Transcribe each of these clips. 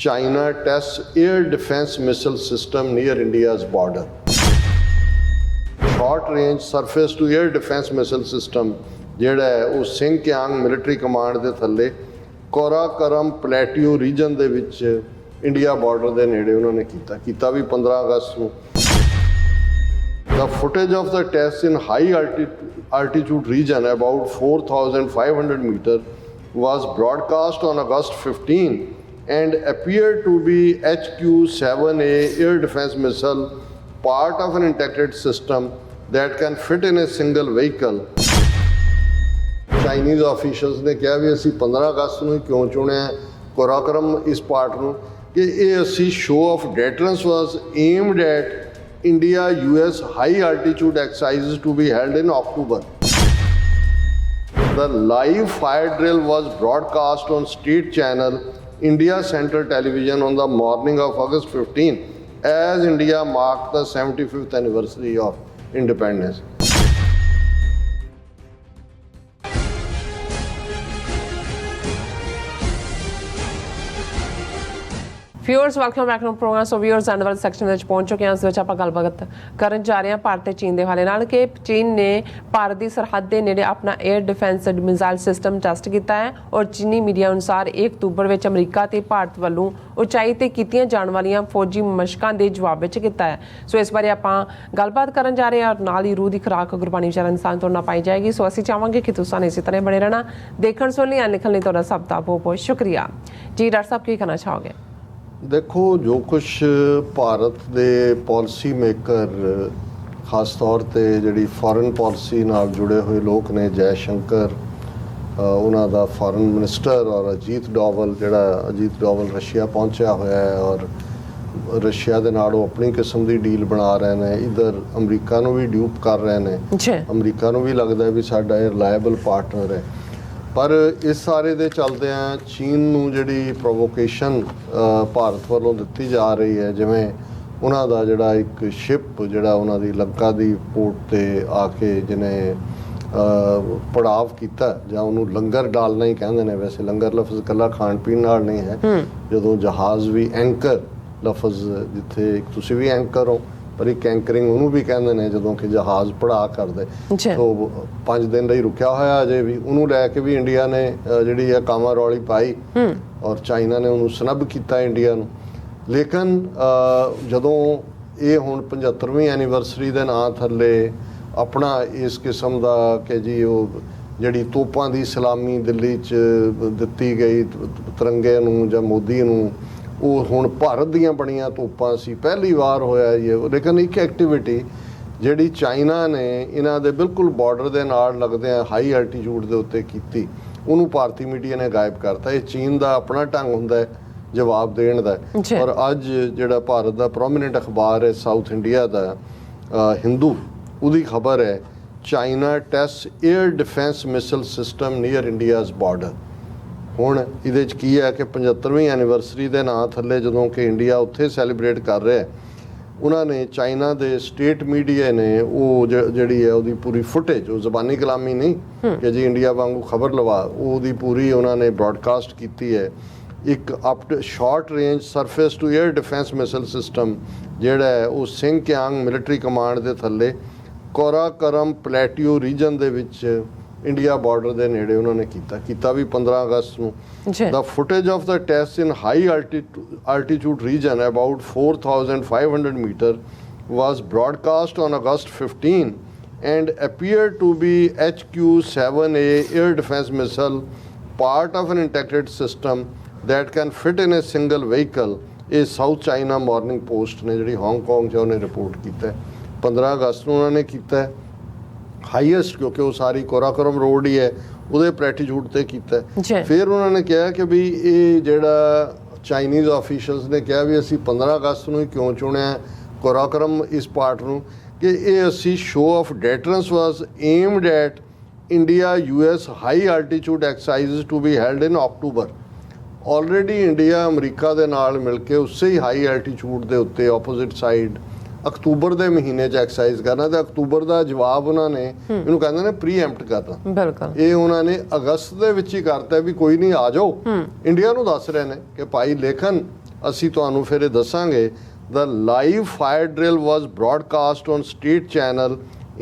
China tests air defense missile system near India's border. Short range surface to air defense missile system ਜਿਹੜਾ ਹੈ ਉਹ ਸਿੰਗਕਿਆਂਗ military command ਦੇ ਥੱਲੇ ਕੋਰਾਕਰਮ ਪਲੇਟਿਊ reason ਦੇ ਵਿੱਚ ਇੰਡੀਆ ਬਾਰਡਰ ਦੇ ਨੇੜੇ ਉਹਨਾਂ ਨੇ ਕੀਤਾ ਵੀ 15 ਅਗਸਤ ਨੂੰ। The footage of the tests in high altitude region about 4,500 meter was broadcast on August 15 and appeared to be HQ-7A air defense missile, part of an integrated system that can fit in a single vehicle. Chinese officials ने कहा भी ਅਸੀਂ 15 ਅਗਸਤ ਨੂੰ ਕਿਉਂ ਚੁਣਿਆ ਕੋਰਾਕਰਮ ਇਸ part ਨੂੰ ਕਿ ਇਹ ਅਸੀਂ show of deterrence was aimed at India-US high altitude exercises to be held in October. The live fire drill was broadcast on state channel India Central Television on the morning of August 15 as India marked the 75th anniversary of independence. Viewers welcome back to program. So viewers end ਵਾਲੇ section ਵਿੱਚ ਪਹੁੰਚ ਚੁੱਕੇ ਹਾਂ। ਇਸ ਵਿੱਚ ਆਪਾਂ ਗੱਲਬਾਤ ਕਰਨ ਜਾ ਰਹੇ ਹਾਂ ਭਾਰਤ ਤੇ ਚੀਨ ਦੇ ਹਵਾਲੇ ਨਾਲ ਕਿ ਚੀਨ ਨੇ ਭਾਰਤ ਦੀ ਸਰਹੱਦ ਦੇ ਨੇੜੇ ਆਪਣਾ air defence missile system test ਕੀਤਾ ਹੈ ਔਰ ਚੀਨੀ ਮੀਡੀਆ ਅਨੁਸਾਰ 1 ਅਕਤੂਬਰ ਵਿੱਚ ਅਮਰੀਕਾ ਤੇ ਭਾਰਤ ਵੱਲੋਂ ਉਚਾਈ ਤੇ ਕੀਤੀਆਂ ਜਾਣ ਵਾਲੀਆਂ ਫੌਜੀ ਮਸ਼ਕਾਂ ਦੇ ਜਵਾਬ ਵਿੱਚ ਕੀਤਾ ਹੈ। ਸੋ ਇਸ ਬਾਰੇ ਆਪਾਂ ਗੱਲਬਾਤ ਕਰਨ ਜਾ ਰਹੇ ਹਾਂ ਔਰ ਨਾਲ ਹੀ ਰੂਹ ਦੀ ਖੁਰਾਕ ਗੁਰਬਾਣੀ ਵਿਚਾਰ ਇਨਸਾਨ ਤੋਂ ਨਾ ਪਾਈ ਜਾਏਗੀ। ਸੋ ਅਸੀਂ ਚਾਹਾਂਗੇ ਕਿ ਤੁਸੀਂ ਇਸੇ ਤਰ੍ਹਾਂ ਬਣੇ ਰਹਿਣਾ। ਦੇਖਣ ਸੁਣ ਲਈ ਲਿਖਣ ਲਈ ਤੁਹਾਡਾ ਸਭ ਦਾ ਬਹੁਤ ਬਹੁਤ ਸ਼ੁਕਰੀਆ ਜੀ। ਡਾਕਟਰ ਸਾਹਿਬ ਕੀ ਕਹਿਣਾ ਚਾਹੋਗੇ? ਦੇਖੋ ਜੋ ਕੁਛ ਭਾਰਤ ਦੇ ਪਾਲਿਸੀ ਮੇਕਰ ਖਾਸ ਤੌਰ 'ਤੇ ਜਿਹੜੀ ਫੋਰਨ ਪਾਲਿਸੀ ਨਾਲ ਜੁੜੇ ਹੋਏ ਲੋਕ ਨੇ, ਜੈ ਸ਼ੰਕਰ ਉਹਨਾਂ ਦਾ ਫੋਰਨ ਮਿਨਿਸਟਰ ਔਰ ਅਜੀਤ ਡੋਵਲ ਰਸ਼ੀਆ ਪਹੁੰਚਿਆ ਹੋਇਆ ਹੈ ਔਰ ਰਸ਼ੀਆ ਦੇ ਨਾਲ ਉਹ ਆਪਣੀ ਕਿਸਮ ਦੀ ਡੀਲ ਬਣਾ ਰਹੇ ਨੇ। ਇੱਧਰ ਅਮਰੀਕਾ ਨੂੰ ਵੀ ਡਿਊਪ ਕਰ ਰਹੇ ਨੇ। ਅਮਰੀਕਾ ਨੂੰ ਵੀ ਲੱਗਦਾ ਵੀ ਸਾਡਾ ਇਹ ਰਿਲਾਇਬਲ ਪਾਰਟਨਰ ਹੈ। ਪਰ ਇਸ ਸਾਰੇ ਦੇ ਚਲਦਿਆਂ ਚੀਨ ਨੂੰ ਜਿਹੜੀ ਪ੍ਰੋਵੋਕੇਸ਼ਨ ਭਾਰਤ ਵੱਲੋਂ ਦਿੱਤੀ ਜਾ ਰਹੀ ਹੈ, ਜਿਵੇਂ ਉਹਨਾਂ ਦਾ ਜਿਹੜਾ ਇੱਕ ਸ਼ਿਪ ਜਿਹੜਾ ਉਹਨਾਂ ਦੀ ਲੰਕਾ ਦੀ ਪੋਰਟ 'ਤੇ ਆ ਕੇ ਜਿਹਨੇ ਪੜਾਵ ਕੀਤਾ, ਜਾਂ ਉਹਨੂੰ ਲੰਗਰ ਡਾਲਣਾ ਹੀ ਕਹਿੰਦੇ ਨੇ। ਵੈਸੇ ਲੰਗਰ ਲਫ਼ਜ਼ ਇਕੱਲਾ ਖਾਣ ਪੀਣ ਨਾਲ ਨਹੀਂ ਹੈ। ਜਦੋਂ ਜਹਾਜ਼ ਵੀ ਐਂਕਰ ਲਫ਼ਜ਼, ਜਿੱਥੇ ਤੁਸੀਂ ਵੀ ਐਂਕਰ ਹੋ ਪਰ ਇੱਕ ਐਂਕਰਿੰਗ ਉਹਨੂੰ ਵੀ ਕਹਿੰਦੇ ਨੇ ਜਦੋਂ ਕਿ ਜਹਾਜ਼ ਪੜਾ ਕਰਦੇ। ਸੋ 5 ਦਿਨ ਲਈ ਰੁਕਿਆ ਹੋਇਆ ਅਜੇ ਵੀ, ਉਹਨੂੰ ਲੈ ਕੇ ਵੀ ਇੰਡੀਆ ਨੇ ਜਿਹੜੀ ਹੈ ਕਾਮਾ ਰੌਲੀ ਪਾਈ ਔਰ ਚਾਈਨਾ ਨੇ ਉਹਨੂੰ ਸਨੱਬ ਕੀਤਾ ਇੰਡੀਆ ਨੂੰ। ਲੇਕਿਨ ਜਦੋਂ ਇਹ ਹੁਣ 75ਵੀਂ ਐਨੀਵਰਸਰੀ ਦੇ ਨਾਂ ਥੱਲੇ ਆਪਣਾ ਇਸ ਕਿਸਮ ਦਾ ਕਿ ਜੀ ਉਹ ਜਿਹੜੀ ਤੋਪਾਂ ਦੀ ਸਲਾਮੀ ਦਿੱਲੀ 'ਚ ਦਿੱਤੀ ਗਈ ਤਿਰੰਗੇ ਨੂੰ ਜਾਂ ਮੋਦੀ ਨੂੰ, ਉਹ ਹੁਣ ਭਾਰਤ ਦੀਆਂ ਬਣੀਆਂ ਤੋਪਾਂ ਸੀ, ਪਹਿਲੀ ਵਾਰ ਹੋਇਆ ਇਹ। ਲੇਕਿਨ ਇੱਕ ਐਕਟੀਵਿਟੀ ਜਿਹੜੀ ਚਾਈਨਾ ਨੇ ਇਹਨਾਂ ਦੇ ਬਿਲਕੁਲ ਬਾਰਡਰ ਦੇ ਨਾਲ ਲੱਗਦਿਆਂ ਹਾਈ ਐਲਟੀਟਿਊਡ ਦੇ ਉੱਤੇ ਕੀਤੀ, ਉਹਨੂੰ ਭਾਰਤੀ ਮੀਡੀਆ ਨੇ ਗਾਇਬ ਕਰਤਾ। ਇਹ ਚੀਨ ਦਾ ਆਪਣਾ ਢੰਗ ਹੁੰਦਾ ਹੈ ਜਵਾਬ ਦੇਣ ਦਾ। ਔਰ ਅੱਜ ਜਿਹੜਾ ਭਾਰਤ ਦਾ ਪ੍ਰੋਮੀਨੈਂਟ ਅਖਬਾਰ ਹੈ ਸਾਊਥ ਇੰਡੀਆ ਦਾ ਹਿੰਦੂ, ਉਹਦੀ ਖਬਰ ਹੈ China test air defence missile system near India's border. ਹੁਣ ਇਹਦੇ 'ਚ ਕੀ ਹੈ ਕਿ 75ਵੀਂ ਐਨੀਵਰਸਰੀ ਦੇ ਨਾਂ ਥੱਲੇ ਜਦੋਂ ਕਿ ਇੰਡੀਆ ਉੱਥੇ ਸੈਲੀਬ੍ਰੇਟ ਕਰ ਰਿਹਾ, ਉਹਨਾਂ ਨੇ ਚਾਈਨਾ ਦੇ ਸਟੇਟ ਮੀਡੀਆ ਨੇ ਉਹ ਜਿਹੜੀ ਹੈ ਉਹਦੀ ਪੂਰੀ ਫੁਟੇਜ, ਉਹ ਜ਼ਬਾਨੀ ਕਲਾਮੀ ਨਹੀਂ ਕਿ ਜੀ ਇੰਡੀਆ ਵਾਂਗੂ ਖਬਰ ਲਵਾ, ਉਹਦੀ ਪੂਰੀ ਉਹਨਾਂ ਨੇ ਬ੍ਰੌਡਕਾਸਟ ਕੀਤੀ ਹੈ। ਇੱਕ short range surface to air defence missile system ਜਿਹੜਾ ਹੈ ਉਹ ਸਿੰਗਕਿਆਂਗ ਮਿਲਟਰੀ ਕਮਾਂਡ ਦੇ ਥੱਲੇ ਕੋਰਾਕਰਮ ਪਲੇਟਿਊ ਰੀਜਨ ਦੇ ਵਿੱਚ ਇੰਡੀਆ ਬਾਰਡਰ ਦੇ ਨੇੜੇ ਉਹਨਾਂ ਨੇ ਕੀਤਾ ਵੀ 15 ਅਗਸਤ ਨੂੰ। The footage of the tests in high altitude region about 4,500 meter was broadcast on August 15 and appeared to be HQ-7A air defense missile, part of an integrated system that can fit in a single vehicle। ਇਹ south China morning post ਨੇ ਜਿਹੜੀ Hong Kong 'ਚ ਉਹਨੇ report ਕੀਤਾ 15 ਅਗਸਤ ਨੂੰ ਉਹਨਾਂ ਨੇ ਕੀਤਾ ਹਾਈਐਸਟ, ਕਿਉਂਕਿ ਉਹ ਸਾਰੀ ਕੋਰਾਕਰਮ ਰੋਡ ਹੀ ਹੈ ਉਹਦੇ ਪਲੈਟੀਟਿਊਡ 'ਤੇ ਕੀਤਾ। ਫਿਰ ਉਹਨਾਂ ਨੇ ਕਿਹਾ ਕਿ ਵੀ ਇਹ ਜਿਹੜਾ ਚਾਈਨੀਜ਼ ਆਫੀਸ਼ੀਅਲਸ ਨੇ ਕਿਹਾ ਵੀ ਅਸੀਂ 15 ਅਗਸਤ ਨੂੰ ਹੀ ਕਿਉਂ ਚੁਣਿਆ ਕੋਰਾਕਰਮ ਇਸ ਪਾਰਟ ਨੂੰ ਕਿ ਇਹ ਅਸੀਂ show of deterrence was aimed at India-US high altitude exercises to be held in October। Already India ਅਮਰੀਕਾ ਦੇ ਨਾਲ ਮਿਲ ਕੇ ਉਸੇ ਹੀ ਹਾਈ ਐਲਟੀਟਿਊਡ ਦੇ ਉੱਤੇ ਆਪੋਜ਼ਿਟ ਸਾਈਡ ਅਕਤੂਬਰ ਦੇ ਮਹੀਨੇ 'ਚ ਐਕਸਰਸਾਈਜ਼ ਕਰਨਾ, ਤੇ ਅਕਤੂਬਰ ਦਾ ਜਵਾਬ ਉਹਨਾਂ ਨੇ ਇਹਨੂੰ ਕਹਿੰਦੇ ਨੇ ਪ੍ਰੀਐਮਪਟ ਕਰਨਾ। ਬਿਲਕੁਲ ਇਹ ਉਹਨਾਂ ਨੇ ਅਗਸਤ ਦੇ ਵਿੱਚ ਹੀ ਕਰਤਾ ਵੀ ਕੋਈ ਨਹੀਂ ਆ ਜਾਓ। ਇੰਡੀਆ ਨੂੰ ਦੱਸ ਰਹੇ ਨੇ ਕਿ ਭਾਈ ਲੇਖਨ ਅਸੀਂ ਤੁਹਾਨੂੰ ਫਿਰ ਇਹ ਦੱਸਾਂਗੇ। The live fire drill was broadcast on state channel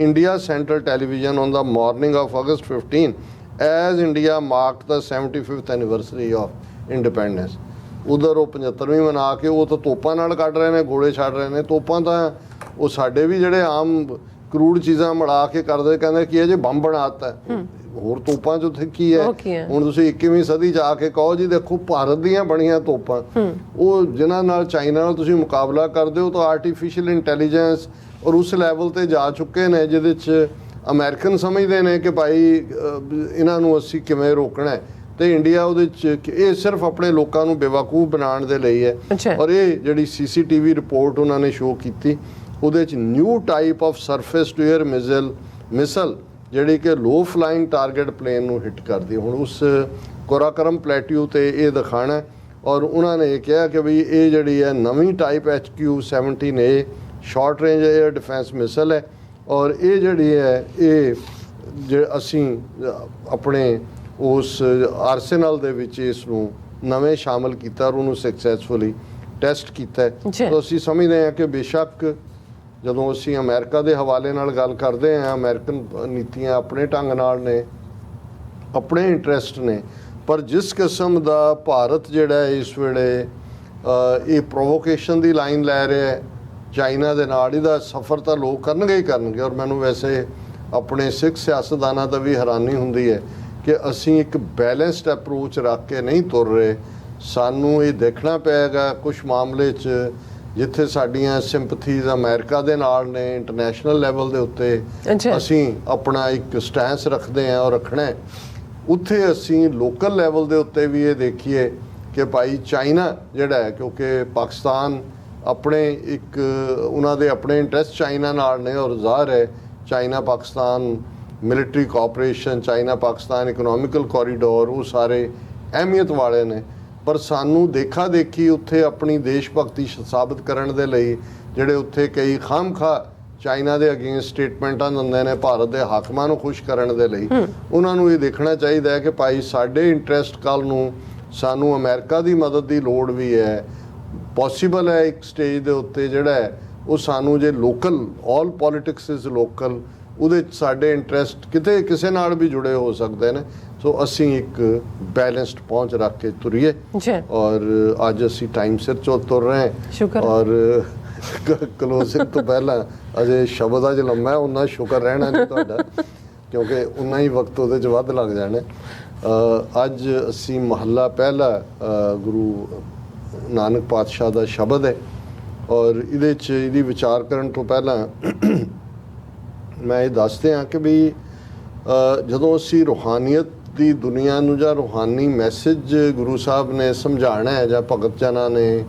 India Central Television on the morning of August 15 as India marked the 75th anniversary of independence। ਉਧਰ ਉਹ 75ਵੀਂ ਮਨਾ ਕੇ ਉਹ ਤਾਂ ਤੋਪਾਂ ਨਾਲ ਕੱਢ ਰਹੇ ਨੇ, ਗੋਲੇ ਛੱਡ ਰਹੇ ਨੇ। ਤੋਪਾਂ ਤਾਂ ਉਹ ਸਾਡੇ ਵੀ ਜਿਹੜੇ ਆਮ ਕਰੂੜ ਚੀਜ਼ਾਂ ਮੜਾ ਕੇ ਕਰਦੇ, ਕਹਿੰਦੇ ਕੀ ਹੈ ਜੇ ਬੰਬ ਬਣਾਤਾ, ਹੋਰ ਤੋਪਾਂ 'ਚ ਉੱਥੇ ਕੀ ਹੈ। ਹੁਣ ਤੁਸੀਂ 21ਵੀਂ ਸਦੀ 'ਚ ਆ ਕੇ ਕਹੋ ਜੀ ਦੇਖੋ ਭਾਰਤ ਦੀਆਂ ਬਣੀਆਂ ਤੋਪਾਂ, ਉਹ ਜਿਨ੍ਹਾਂ ਨਾਲ ਚਾਈਨਾ ਨਾਲ ਤੁਸੀਂ ਮੁਕਾਬਲਾ ਕਰਦੇ ਹੋ ਤਾਂ ਆਰਟੀਫਿਸ਼ੀਅਲ ਇੰਟੈਲੀਜੈਂਸ ਔਰ ਉਸ ਲੈਵਲ ਤੇ ਜਾ ਚੁੱਕੇ ਨੇ ਜਿਹਦੇ 'ਚ ਅਮਰੀਕਨ ਸਮਝਦੇ ਨੇ ਕਿ ਭਾਈ ਇਹਨਾਂ ਨੂੰ ਅਸੀਂ ਕਿਵੇਂ ਰੋਕਣਾ ਹੈ, ਤੇ ਇੰਡੀਆ ਉਹਦੇ 'ਚ ਇਹ ਸਿਰਫ ਆਪਣੇ ਲੋਕਾਂ ਨੂੰ ਬੇਵਕੂਫ ਬਣਾਉਣ ਦੇ ਲਈ ਹੈ। ਔਰ ਇਹ ਜਿਹੜੀ CCTV ਰਿਪੋਰਟ ਉਹਨਾਂ ਨੇ ਸ਼ੋਅ ਕੀਤੀ, ਉਹਦੇ 'ਚ new type of surface to air missile ਜਿਹੜੀ ਕਿ ਲੋ ਫਲਾਈਂਗ ਟਾਰਗੇਟ ਪਲੇਨ ਨੂੰ ਹਿੱਟ ਕਰਦੀ। ਹੁਣ ਉਸ ਕੋਰਾਕਰਮ ਪਲੇਟਿਊ ਤੇ ਇਹ ਦਿਖਾਣਾ, ਔਰ ਉਹਨਾਂ ਨੇ ਇਹ ਕਿਹਾ ਕਿ ਵੀ ਇਹ ਜਿਹੜੀ ਹੈ ਨਵੀਂ type HQ-17A short range air defence ਮਿਸਲ ਹੈ, ਔਰ ਇਹ ਜਿਹੜੀ ਹੈ ਇਹ ਅਸੀਂ ਆਪਣੇ ਉਸ ਆਰਸੇਨਲ ਦੇ ਵਿੱਚ ਇਸ ਨੂੰ ਨਵੇਂ ਸ਼ਾਮਲ ਕੀਤਾ ਔਰ ਉਹਨੂੰ ਸਕਸੈਸਫੁਲੀ ਟੈਸਟ ਕੀਤਾ। ਤਾਂ ਅਸੀਂ ਸਮਝਦੇ ਹਾਂ ਕਿ ਬੇਸ਼ੱਕ ਜਦੋਂ ਅਸੀਂ ਅਮਰੀਕਾ ਦੇ ਹਵਾਲੇ ਨਾਲ ਗੱਲ ਕਰਦੇ ਹਾਂ, ਅਮਰੀਕਨ ਨੀਤੀਆਂ ਆਪਣੇ ਢੰਗ ਨਾਲ ਨੇ, ਆਪਣੇ ਇੰਟਰਸਟ ਨੇ, ਪਰ ਜਿਸ ਕਿਸਮ ਦਾ ਭਾਰਤ ਜਿਹੜਾ ਇਸ ਵੇਲੇ ਇਹ ਪ੍ਰੋਵੋਕੇਸ਼ਨ ਦੀ ਲਾਈਨ ਲੈ ਰਿਹਾ ਹੈ ਚਾਈਨਾ ਦੇ ਨਾਲ, ਇਹਦਾ ਸਫ਼ਰ ਤਾਂ ਲੋਕ ਕਰਨਗੇ ਹੀ ਕਰਨਗੇ। ਔਰ ਮੈਨੂੰ ਵੈਸੇ ਆਪਣੇ ਸਿੱਖ ਸਿਆਸਤਦਾਨਾਂ ਦਾ ਵੀ ਹੈਰਾਨੀ ਹੁੰਦੀ ਹੈ ਕਿ ਅਸੀਂ ਇੱਕ ਬੈਲੈਂਸਡ ਅਪਰੋਚ ਰੱਖ ਕੇ ਨਹੀਂ ਤੁਰ ਰਹੇ। ਸਾਨੂੰ ਇਹ ਦੇਖਣਾ ਪਏਗਾ ਕੁਝ ਮਾਮਲੇ 'ਚ ਜਿੱਥੇ ਸਾਡੀਆਂ ਸਿੰਪਥੀਜ਼ ਅਮਰੀਕਾ ਦੇ ਨਾਲ ਨੇ, ਇੰਟਰਨੈਸ਼ਨਲ ਲੈਵਲ ਦੇ ਉੱਤੇ ਅਸੀਂ ਆਪਣਾ ਇੱਕ ਸਟੈਂਸ ਰੱਖਦੇ ਹਾਂ ਔਰ ਰੱਖਣਾ, ਉੱਥੇ ਅਸੀਂ ਲੋਕਲ ਲੈਵਲ ਦੇ ਉੱਤੇ ਵੀ ਇਹ ਦੇਖੀਏ ਕਿ ਭਾਈ ਚਾਈਨਾ ਜਿਹੜਾ ਹੈ, ਕਿਉਂਕਿ ਪਾਕਿਸਤਾਨ ਆਪਣੇ ਇੱਕ ਉਹਨਾਂ ਦੇ ਆਪਣੇ ਇੰਟਰਸਟ ਚਾਈਨਾ ਨਾਲ ਨੇ, ਔਰ ਜ਼ਾਹਰ ਹੈ China Pakistan military cooperation, China Pakistan economical corridor, ਉਹ ਸਾਰੇ ਅਹਿਮੀਅਤ ਵਾਲੇ ਨੇ। ਪਰ ਸਾਨੂੰ ਦੇਖਾ ਦੇਖੀ ਉੱਥੇ ਆਪਣੀ ਦੇਸ਼ ਭਗਤੀ ਸਾਬਤ ਕਰਨ ਦੇ ਲਈ ਜਿਹੜੇ ਉੱਥੇ ਕਈ ਖਾਮਖਾ ਚਾਈਨਾ ਦੇ ਅਗੇਂਸਟ ਸਟੇਟਮੈਂਟਾਂ ਦਿੰਦੇ ਨੇ ਭਾਰਤ ਦੇ ਹਾਕਮਾਂ ਨੂੰ ਖੁਸ਼ ਕਰਨ ਦੇ ਲਈ, ਉਹਨਾਂ ਨੂੰ ਇਹ ਦੇਖਣਾ ਚਾਹੀਦਾ ਹੈ ਕਿ ਭਾਈ ਸਾਡੇ ਇੰਟਰਸਟ ਕੱਲ ਨੂੰ ਸਾਨੂੰ ਅਮਰੀਕਾ ਦੀ ਮਦਦ ਦੀ ਲੋੜ ਵੀ ਹੈ। ਪੋਸੀਬਲ ਹੈ ਇੱਕ ਸਟੇਜ ਦੇ ਉੱਤੇ ਜਿਹੜਾ ਹੈ ਉਹ ਸਾਨੂੰ ਜੇ local all politics is local, ਉਹਦੇ 'ਚ ਸਾਡੇ ਇੰਟਰਸਟ ਕਿਤੇ ਕਿਸੇ ਨਾਲ ਵੀ ਜੁੜੇ ਹੋ ਸਕਦੇ ਨੇ। ਸੋ ਅਸੀਂ ਇੱਕ ਬੈਲੈਂਸਡ ਪਹੁੰਚ ਰੱਖ ਕੇ ਤੁਰੀਏ, ਔਰ ਅੱਜ ਅਸੀਂ ਟਾਈਮ ਸਿਰ ਤੁਰ ਰਹੇ ਹਾਂ। ਔਰ ਕਲੋਜ਼ਿੰਗ ਤੋਂ ਪਹਿਲਾਂ ਅਜੇ ਸ਼ਬਦ ਅੱਜ ਲੰਮਾ ਹੈ, ਉਨਾ ਸ਼ੁਕਰ ਰਹਿਣਾ ਨਹੀਂ ਤੁਹਾਡਾ, ਕਿਉਂਕਿ ਉਨਾ ਹੀ ਵਕਤ ਉਹਦੇ 'ਚ ਵੱਧ ਲੱਗ ਜਾਣਾ। ਅੱਜ ਅਸੀਂ ਮਹੱਲਾ ਪਹਿਲਾ ਗੁਰੂ ਨਾਨਕ ਪਾਤਸ਼ਾਹ ਦਾ ਸ਼ਬਦ ਹੈ, ਔਰ ਇਹਦੇ 'ਚ ਇਹਦੀ ਵਿਚਾਰ ਕਰਨ ਤੋਂ ਪਹਿਲਾਂ ਮੈਂ ਇਹ ਦੱਸਦੇ ਹਾਂ ਕਿ ਵੀ ਜਦੋਂ ਅਸੀਂ ਰੂਹਾਨੀਅਤ ਦੀ ਦੁਨੀਆ ਨੂੰ ਜਾਂ ਰੂਹਾਨੀ ਮੈਸੇਜ ਗੁਰੂ ਸਾਹਿਬ ਨੇ ਸਮਝਾਉਣਾ ਹੈ, ਜਾਂ ਭਗਤ ਜਨਾਂ ਨੇ,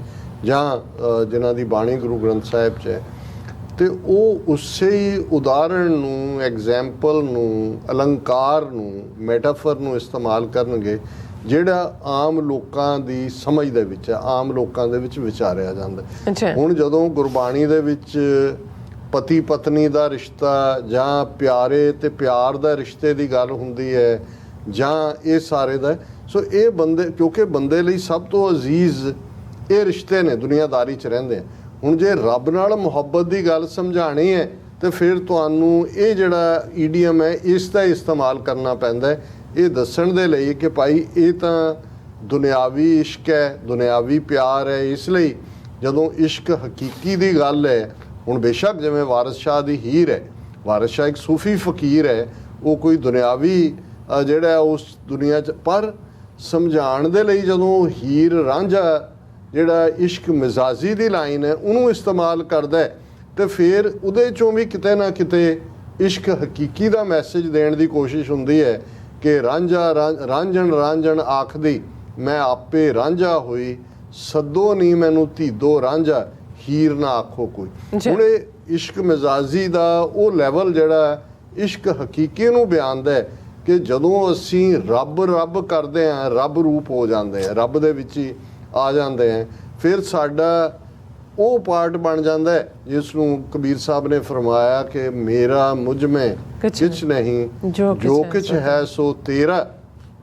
ਜਾਂ ਜਿਨ੍ਹਾਂ ਦੀ ਬਾਣੀ ਗੁਰੂ ਗ੍ਰੰਥ ਸਾਹਿਬ 'ਚ ਹੈ, ਤੇ ਉਹ ਉਸੇ ਹੀ ਉਦਾਹਰਣ ਨੂੰ, ਐਗਜ਼ੈਂਪਲ ਨੂੰ, ਅਲੰਕਾਰ ਨੂੰ, ਮੈਟਾਫਰ ਨੂੰ ਇਸਤੇਮਾਲ ਕਰਨਗੇ ਜਿਹੜਾ ਆਮ ਲੋਕਾਂ ਦੀ ਸਮਝ ਦੇ ਵਿੱਚ ਹੈ, ਆਮ ਲੋਕਾਂ ਦੇ ਵਿੱਚ ਵਿਚਾਰਿਆ ਜਾਂਦਾ। ਹੁਣ ਜਦੋਂ ਗੁਰਬਾਣੀ ਦੇ ਵਿੱਚ ਪਤੀ ਪਤਨੀ ਦਾ ਰਿਸ਼ਤਾ ਜਾਂ ਪਿਆਰੇ ਤੇ ਪਿਆਰ ਦਾ ਰਿਸ਼ਤੇ ਦੀ ਗੱਲ ਹੁੰਦੀ ਹੈ, ਜਾਂ ਇਹ ਸਾਰੇ ਦਾ, ਸੋ ਇਹ ਬੰਦੇ, ਕਿਉਂਕਿ ਬੰਦੇ ਲਈ ਸਭ ਤੋਂ ਅਜ਼ੀਜ਼ ਇਹ ਰਿਸ਼ਤੇ ਨੇ, ਦੁਨੀਆਦਾਰੀ 'ਚ ਰਹਿੰਦੇ ਆ। ਹੁਣ ਜੇ ਰੱਬ ਨਾਲ ਮੁਹੱਬਤ ਦੀ ਗੱਲ ਸਮਝਾਣੀ ਹੈ ਤੇ ਫਿਰ ਤੁਹਾਨੂੰ ਇਹ ਜਿਹੜਾ ਈਡੀਅਮ ਹੈ ਇਸ ਦਾ ਇਸਤੇਮਾਲ ਕਰਨਾ ਪੈਂਦਾ ਹੈ, ਇਹ ਦੱਸਣ ਦੇ ਲਈ ਕਿ ਭਾਈ ਇਹ ਤਾਂ ਦੁਨਿਆਵੀ ਇਸ਼ਕ ਹੈ, ਦੁਨਿਆਵੀ ਪਿਆਰ ਹੈ। ਇਸ ਲਈ ਜਦੋਂ ਇਸ਼ਕ ਹਕੀਕੀ ਦੀ ਗੱਲ ਹੈ, ਹੁਣ ਬੇਸ਼ੱਕ ਜਿਵੇਂ ਵਾਰਿਸ ਸ਼ਾਹ ਦੀ ਹੀਰ ਹੈ, ਵਾਰਿਸ ਸ਼ਾਹ ਇੱਕ ਸੂਫੀ ਫਕੀਰ ਹੈ, ਉਹ ਕੋਈ ਦੁਨਿਆਵੀ ਜਿਹੜਾ ਉਸ ਦੁਨੀਆ 'ਚ, ਪਰ ਸਮਝਾਉਣ ਦੇ ਲਈ ਜਦੋਂ ਹੀਰ ਰਾਂਝਾ ਜਿਹੜਾ ਇਸ਼ਕ ਮਿਜ਼ਾਜੀ ਦੀ ਲਾਈਨ ਹੈ ਉਹਨੂੰ ਇਸਤੇਮਾਲ ਕਰਦਾ ਹੈ, ਤੇ ਫਿਰ ਉਹਦੇ 'ਚੋਂ ਵੀ ਕਿਤੇ ਨਾ ਕਿਤੇ ਇਸ਼ਕ ਹਕੀਕੀ ਦਾ ਮੈਸੇਜ ਦੇਣ ਦੀ ਕੋਸ਼ਿਸ਼ ਹੁੰਦੀ ਹੈ ਕਿ ਰਾਂਝਾ ਰਾਂਝਣ ਆਖਦੀ ਮੈਂ ਆਪੇ ਰਾਂਝਾ ਹੋਈ, ਸੱਦੋ ਨੀ ਮੈਨੂੰ ਧੀਦੋ ਰਾਂਝਾ, ਹੀਰ ਨਾ ਆਖੋ ਕੋਈ। ਹੁਣ ਇਹ ਇਸ਼ਕ ਮਿਜ਼ਾਜੀ ਦਾ ਉਹ ਲੈਵਲ ਜਿਹੜਾ ਇਸ਼ਕ ਹਕੀਕੀ ਨੂੰ ਬਿਆਨਦਾ ਹੈ ਕਿ ਜਦੋਂ ਅਸੀਂ ਰੱਬ ਕਰਦੇ ਹਾਂ, ਰੱਬ ਰੂਪ ਹੋ ਜਾਂਦੇ ਆ, ਰੱਬ ਦੇ ਵਿੱਚ ਹੀ ਆ ਜਾਂਦੇ ਆ, ਫਿਰ ਸਾਡਾ ਉਹ ਪਾਰਟ ਬਣ ਜਾਂਦਾ ਹੈ ਜਿਸ ਨੂੰ ਕਬੀਰ ਸਾਹਿਬ ਨੇ ਫਰਮਾਇਆ ਕਿ ਮੇਰਾ ਮੁਝ ਮੇਂ ਕਿਛ ਨਹੀਂ, ਜੋ ਕਿਛ ਹੈ ਸੋ ਤੇਰਾ,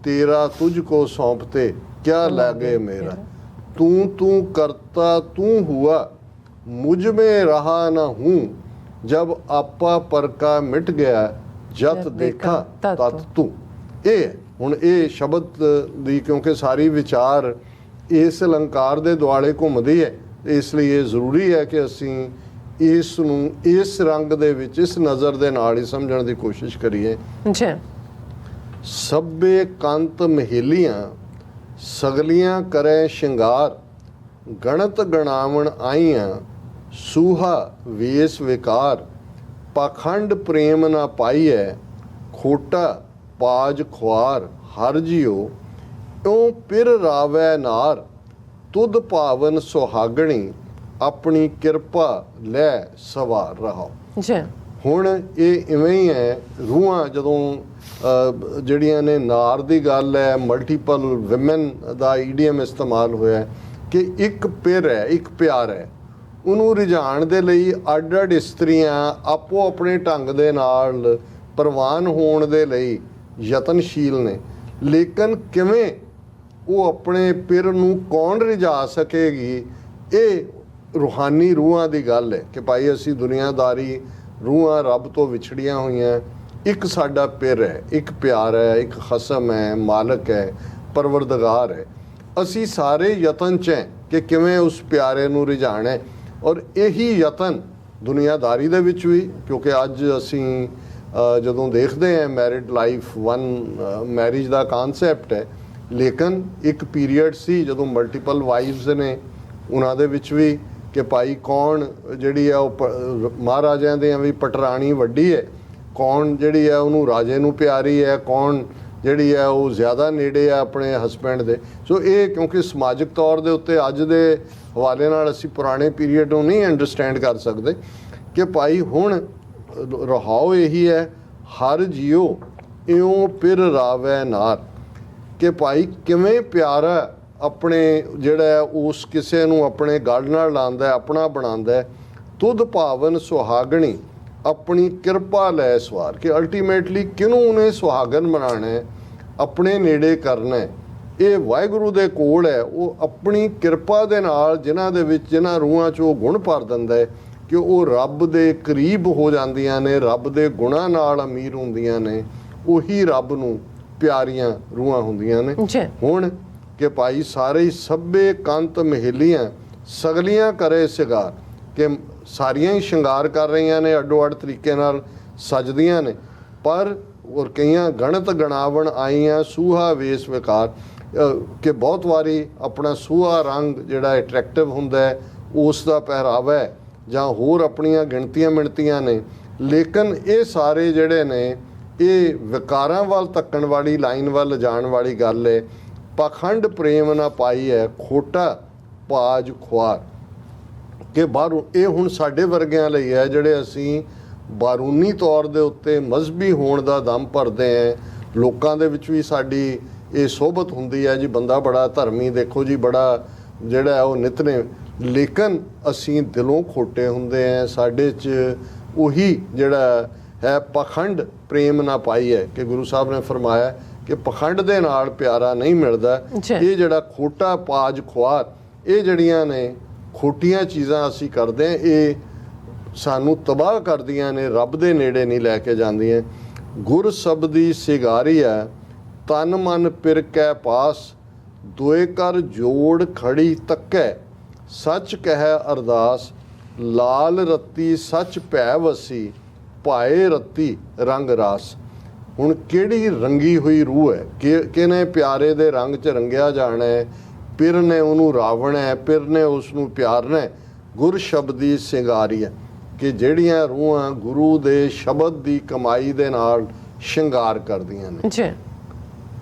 ਤੇਰਾ ਤੁਝ ਕੋ ਸੌਂਪਤੇ ਕਿਆ ਲਾਗੇ ਮੇਰਾ। तू करता तू हुआ, मुझ में रहा न हूँ, जब आपा पर का मिट गया, जत देखा तत तू। ਇਹ ਹੁਣ ਇਹ ਸ਼ਬਦ ਦੀ ਕਿਉਂਕਿ ਸਾਰੀ ਵਿਚਾਰ ਇਸ ਅਲੰਕਾਰ ਦੇ ਦੁਆਲੇ ਘੁੰਮਦੀ ਹੈ, ਇਸ ਲਈ ਇਹ ਜ਼ਰੂਰੀ ਹੈ ਕਿ ਅਸੀਂ ਇਸ ਨੂੰ ਇਸ ਰੰਗ ਦੇ ਵਿੱਚ ਇਸ ਨਜ਼ਰ ਦੇ ਨਾਲ ਹੀ ਸਮਝਣ ਦੀ ਕੋਸ਼ਿਸ਼ ਕਰੀਏ। ਜੀ। ਸਭੇ ਕੰਤ ਮਹੇਲੀਆਂ, ਸਗਲੀਆਂ ਕਰੇ ਸ਼ਿੰਗਾਰ, ਗਣਤ ਗਣਾਵਣ ਆਈਆਂ, ਸੂਹਾ ਵੇਸ ਵਿਕਾਰ, ਪਾਖੰਡ ਪ੍ਰੇਮ ਨਾ ਪਾਈਐ, ਖੋਟਾ ਪਾਜ ਖੁਆਰ, ਹਰ ਜਿਉ ਇਉ ਪਿਰ ਰਾਵੈ ਨਾਰ, ਤੁਧ ਭਾਵਨ ਸੁਹਾਗਣੀ, ਆਪਣੀ ਕਿਰਪਾ ਲੈ ਸਵਾਰ ਰਹਾ। ਜੀ। ਹੁਣ ਇਹ ਇਵੇਂ ਹੀ ਹੈ, ਰੂਹਾਂ ਜਦੋਂ ਜਿਹੜੀਆਂ ਨੇ, ਨਾਰ ਦੀ ਗੱਲ ਹੈ, ਮਲਟੀਪਲ ਵਿਮਨ ਦਾ ਈਡੀਅਮ ਇਸਤੇਮਾਲ ਹੋਇਆ ਕਿ ਇੱਕ ਪਿਰ ਹੈ, ਇੱਕ ਪਿਆਰ ਹੈ, ਉਹਨੂੰ ਰਿਝਾਉਣ ਦੇ ਲਈ ਅੱਡ ਅੱਡ ਇਸਤਰੀਆਂ ਆਪੋ ਆਪਣੇ ਢੰਗ ਦੇ ਨਾਲ ਪ੍ਰਵਾਨ ਹੋਣ ਦੇ ਲਈ ਯਤਨਸ਼ੀਲ ਨੇ। ਲੇਕਿਨ ਕਿਵੇਂ ਉਹ ਆਪਣੇ ਪਿਰ ਨੂੰ ਕੌਣ ਰਿਝਾ ਸਕੇਗੀ, ਇਹ ਰੂਹਾਨੀ ਰੂਹਾਂ ਦੀ ਗੱਲ ਹੈ ਕਿ ਭਾਈ ਅਸੀਂ ਦੁਨੀਆਦਾਰੀ ਰੂਹਾਂ ਰੱਬ ਤੋਂ ਵਿਛੜੀਆਂ ਹੋਈਆਂ, ਇੱਕ ਸਾਡਾ ਪਿਰ ਹੈ, ਇੱਕ ਪਿਆਰ ਹੈ, ਇੱਕ ਖਸਮ ਹੈ, ਮਾਲਕ ਹੈ, ਪਰਵਰਦਗਾਰ ਹੈ। ਅਸੀਂ ਸਾਰੇ ਯਤਨ 'ਚ ਹੈ ਕਿ ਕਿਵੇਂ ਉਸ ਪਿਆਰੇ ਨੂੰ ਰਿਝਾਣਾ ਹੈ। ਔਰ ਇਹੀ ਯਤਨ ਦੁਨੀਆਦਾਰੀ ਦੇ ਵਿੱਚ ਵੀ, ਕਿਉਂਕਿ ਅੱਜ ਅਸੀਂ ਜਦੋਂ ਦੇਖਦੇ ਹਾਂ ਮੈਰਿਡ ਲਾਈਫ, ਵਨ ਮੈਰਿਜ ਦਾ ਕਨਸੈਪਟ ਹੈ, ਲੇਕਿਨ ਇੱਕ ਪੀਰੀਅਡ ਸੀ ਜਦੋਂ ਮਲਟੀਪਲ ਵਾਈਫਸ ਨੇ, ਉਹਨਾਂ ਦੇ ਵਿੱਚ ਵੀ ਕਿ ਭਾਈ ਕੌਣ ਜਿਹੜੀ ਹੈ ਉਹ ਮਹਾਰਾਜਿਆਂ ਦੇ ਵੀ ਪਟਰਾਣੀ ਵੱਡੀ ਹੈ, ਕੌਣ ਜਿਹੜੀ ਹੈ ਉਹਨੂੰ ਰਾਜੇ ਨੂੰ ਪਿਆਰੀ ਹੈ, ਕੌਣ ਜਿਹੜੀ ਹੈ ਉਹ ਜ਼ਿਆਦਾ ਨੇੜੇ ਆ ਆਪਣੇ ਹਸਬੈਂਡ ਦੇ। ਸੋ ਇਹ ਕਿਉਂਕਿ ਸਮਾਜਿਕ ਤੌਰ ਦੇ ਉੱਤੇ ਅੱਜ ਦੇ ਹਵਾਲੇ ਨਾਲ ਅਸੀਂ ਪੁਰਾਣੇ ਪੀਰੀਅਡ ਨੂੰ ਨਹੀਂ ਅੰਡਰਸਟੈਂਡ ਕਰ ਸਕਦੇ ਕਿ ਭਾਈ ਹੁਣ ਰਹਾਓ ਇਹੀ ਹੈ, ਹਰ ਜਿਉ ਇਉਂ ਪਿਰ ਰਾਵੈ ਨਾਰ, ਕਿ ਭਾਈ ਕਿਵੇਂ ਪਿਆਰਾ ਆਪਣੇ ਜਿਹੜਾ ਉਸ ਕਿਸੇ ਨੂੰ ਆਪਣੇ ਗਲ ਨਾਲ ਲਾਉਂਦਾ, ਆਪਣਾ ਬਣਾਉਂਦਾ। ਤੁਧ ਭਾਵਨ ਸੁਹਾਗਣੀ, ਆਪਣੀ ਕਿਰਪਾ ਲੈ ਸਵਾਰ, ਕਿ ਅਲਟੀਮੇਟਲੀ ਕਿਹਨੂੰ ਉਹਨੇ ਸੁਹਾਗਨ ਬਣਾਉਣਾ ਹੈ, ਆਪਣੇ ਨੇੜੇ ਕਰਨਾ ਹੈ। ਇਹ ਵਾਹਿਗੁਰੂ ਦੇ ਕੋਲ ਹੈ, ਉਹ ਆਪਣੀ ਕਿਰਪਾ ਦੇ ਨਾਲ ਜਿਨ੍ਹਾਂ ਦੇ ਵਿੱਚ, ਜਿਨ੍ਹਾਂ ਰੂਹਾਂ 'ਚ ਉਹ ਗੁਣ ਭਰ ਦਿੰਦਾ ਹੈ ਕਿ ਉਹ ਰੱਬ ਦੇ ਕਰੀਬ ਹੋ ਜਾਂਦੀਆਂ ਨੇ, ਰੱਬ ਦੇ ਗੁਣਾਂ ਨਾਲ ਅਮੀਰ ਹੁੰਦੀਆਂ ਨੇ, ਉਹੀ ਰੱਬ ਨੂੰ ਪਿਆਰੀਆਂ ਰੂਹਾਂ ਹੁੰਦੀਆਂ ਨੇ। ਹੁਣ ਕਿ ਭਾਈ ਸਾਰੇ ਸਭੇ ਕੰਤ ਮਹੇਲੀਆਂ, ਸਗਲੀਆਂ ਕਰੇ ਸ਼ਿੰਗਾਰ, ਕਿ ਸਾਰੀਆਂ ਹੀ ਸ਼ਿੰਗਾਰ ਕਰ ਰਹੀਆਂ ਨੇ, ਅੱਡੋ ਅੱਡ ਤਰੀਕੇ ਨਾਲ ਸਜਦੀਆਂ ਨੇ, ਪਰ ਔਰ ਕਈਆਂ ਗਣਤ ਗਣਾਵਣ ਆਈਆਂ, ਸੂਹਾ ਵੇਸ ਵਿਕਾਰ, ਕਿ ਬਹੁਤ ਵਾਰੀ ਆਪਣਾ ਸੂਹਾ ਰੰਗ ਜਿਹੜਾ ਅਟਰੈਕਟਿਵ ਹੁੰਦਾ ਹੈ ਉਸ ਦਾ ਪਹਿਰਾਵਾ ਹੈ, ਜਾਂ ਹੋਰ ਆਪਣੀਆਂ ਗਿਣਤੀਆਂ ਮਿਣਤੀਆਂ ਨੇ। ਲੇਕਿਨ ਇਹ ਸਾਰੇ ਜਿਹੜੇ ਨੇ ਇਹ ਵਿਕਾਰਾਂ ਵੱਲ ਤੱਕਣ ਵਾਲੀ ਲਾਈਨ ਵੱਲ ਜਾਣ ਵਾਲੀ ਗੱਲ ਹੈ। ਪਾਖੰਡ ਪ੍ਰੇਮ ਨਾ ਪਾਈ ਹੈ, ਖੋਟਾ ਪਾਜ ਖੁਆਰ, ਕਿ ਬਾਹਰੋਂ ਇਹ ਹੁਣ ਸਾਡੇ ਵਰਗਿਆਂ ਲਈ ਹੈ ਜਿਹੜੇ ਅਸੀਂ ਬਾਰੂਨੀ ਤੌਰ ਦੇ ਉੱਤੇ ਮਜ਼ਹਬੀ ਹੋਣ ਦਾ ਦਮ ਭਰਦੇ ਹੈ। ਲੋਕਾਂ ਦੇ ਵਿੱਚ ਵੀ ਸਾਡੀ ਇਹ ਸੋਭਤ ਹੁੰਦੀ ਹੈ ਜੀ, ਬੰਦਾ ਬੜਾ ਧਰਮੀ, ਦੇਖੋ ਜੀ ਬੜਾ ਜਿਹੜਾ ਉਹ ਨਿਤਨੇਮ, ਲੇਕਿਨ ਅਸੀਂ ਦਿਲੋਂ ਖੋਟੇ ਹੁੰਦੇ ਹਾਂ। ਸਾਡੇ 'ਚ ਉਹੀ ਜਿਹੜਾ ਹੈ ਪਖੰਡ ਪ੍ਰੇਮ ਨਾ ਪਾਈ ਹੈ, ਕਿ ਗੁਰੂ ਸਾਹਿਬ ਨੇ ਫਰਮਾਇਆ ਕਿ ਪਖੰਡ ਦੇ ਨਾਲ ਪਿਆਰਾ ਨਹੀਂ ਮਿਲਦਾ। ਇਹ ਜਿਹੜਾ ਖੋਟਾ ਪਾਜ ਖੁਆਰ, ਇਹ ਜਿਹੜੀਆਂ ਨੇ ਖੋਟੀਆਂ ਚੀਜ਼ਾਂ ਅਸੀਂ ਕਰਦੇ ਹਾਂ, ਇਹ ਸਾਨੂੰ ਤਬਾਹ ਕਰਦੀਆਂ ਨੇ, ਰੱਬ ਦੇ ਨੇੜੇ ਨਹੀਂ ਲੈ ਕੇ ਜਾਂਦੀਆਂ। ਗੁਰ ਸ਼ਬਦੀ ਸਿਗਾਰੀ ਹੈ, ਤਨ ਮਨ ਪਿਰ ਕੈ ਪਾਸ, ਦੋਏ ਕਰ ਜੋੜ ਖੜੀ ਤੱਕੈ, ਸੱਚ ਕਹਿ ਅਰਦਾਸ, ਲਾਲ ਰੱਤੀ ਸੱਚ ਭੈ ਵਸੀ, ਭਾਏ ਰੱਤੀ ਰੰਗ ਰਾਸ। ਹੁਣ ਕਿਹੜੀ ਰੰਗੀ ਹੋਈ ਰੂਹ ਹੈ, ਕਿਹਨੇ ਪਿਆਰੇ ਦੇ ਰੰਗ 'ਚ ਰੰਗਿਆ ਜਾਣਾ ਹੈ, ਪਿਰ ਨੇ ਉਹਨੂੰ ਰਾਵਣਾ ਹੈ, ਪਿਰ ਨੇ ਉਸ ਨੂੰ ਪਿਆਰਨਾ ਹੈ। ਗੁਰ ਸ਼ਬਦੀ ਸਿੰਗਾਰੀ ਹੈ, ਕਿ ਜਿਹੜੀਆਂ ਰੂਹਾਂ ਗੁਰੂ ਦੇ ਸ਼ਬਦ ਦੀ ਕਮਾਈ ਦੇ ਨਾਲ ਸ਼ਿੰਗਾਰ ਕਰਦੀਆਂ ਨੇ।